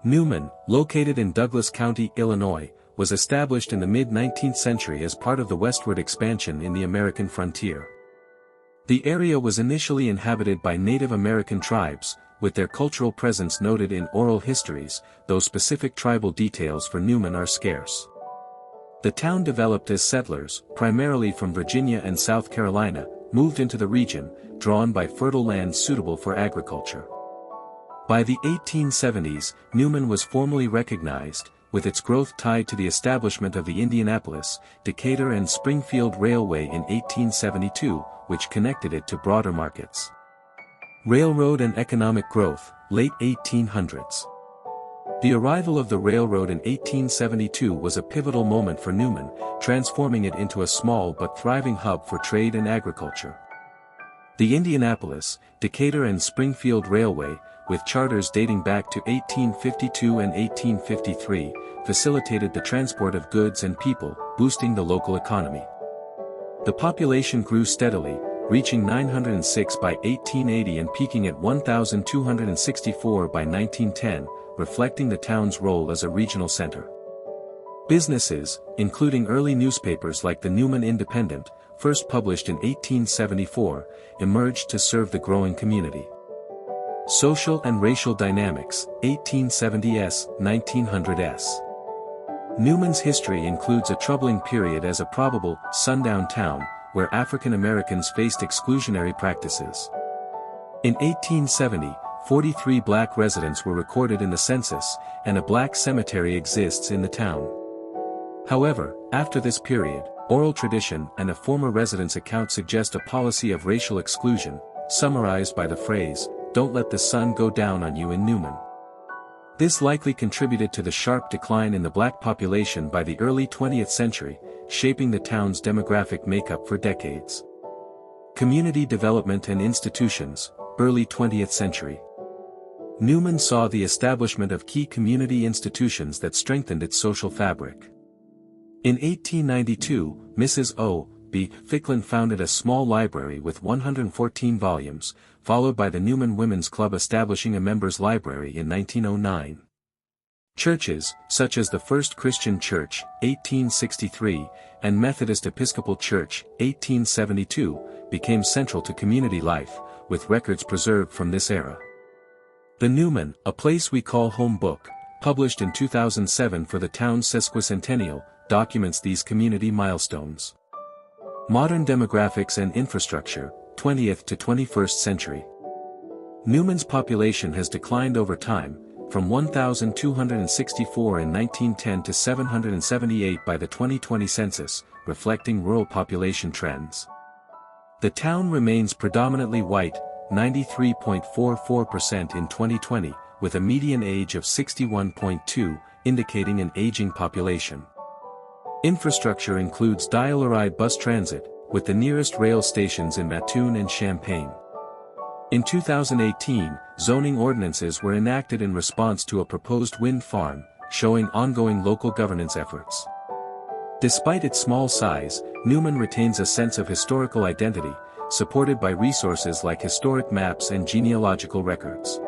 Newman, located in Douglas County, Illinois, was established in the mid-19th century as part of the westward expansion in the American frontier. The area was initially inhabited by Native American tribes, with their cultural presence noted in oral histories, though specific tribal details for Newman are scarce. The town developed as settlers, primarily from Virginia and South Carolina, moved into the region, drawn by fertile land suitable for agriculture. By the 1870s, Newman was formally recognized, with its growth tied to the establishment of the Indianapolis, Decatur and Springfield Railway in 1872, which connected it to broader markets. Railroad and economic growth, late 1800s. The arrival of the railroad in 1872 was a pivotal moment for Newman, transforming it into a small but thriving hub for trade and agriculture. The Indianapolis, Decatur and Springfield Railway, with charters dating back to 1852 and 1853, facilitated the transport of goods and people, boosting the local economy. The population grew steadily, reaching 906 by 1880 and peaking at 1,264 by 1910, reflecting the town's role as a regional center. Businesses, including early newspapers like the Newman Independent, first published in 1874, emerged to serve the growing community. Social and racial dynamics, 1870s, 1900s. Newman's history includes a troubling period as a probable sundown town, where African Americans faced exclusionary practices. In 1870, 43 black residents were recorded in the census, and a black cemetery exists in the town. However, after this period, oral tradition and a former resident's account suggest a policy of racial exclusion, summarized by the phrase, "Don't let the sun go down on you" in Newman. This likely contributed to the sharp decline in the black population by the early 20th century, shaping the town's demographic makeup for decades. Community development and institutions, early 20th century. Newman saw the establishment of key community institutions that strengthened its social fabric. In 1892, Mrs. O.B. Ficklin founded a small library with 114 volumes, followed by the Newman Women's Club establishing a members' library in 1909. Churches, such as the First Christian Church, 1863, and Methodist Episcopal Church, 1872, became central to community life, with records preserved from this era. The Newman, A Place We Call Home book, published in 2007 for the town's sesquicentennial, documents these community milestones. Modern demographics and infrastructure, 20th to 21st century. Newman's population has declined over time, from 1,264 in 1910 to 778 by the 2020 census, reflecting rural population trends. The town remains predominantly white, 93.44% in 2020, with a median age of 61.2, indicating an aging population. Infrastructure includes dial-a-ride bus transit, with the nearest rail stations in Mattoon and Champaign. In 2018, zoning ordinances were enacted in response to a proposed wind farm, showing ongoing local governance efforts. Despite its small size, Newman retains a sense of historical identity, supported by resources like historic maps and genealogical records.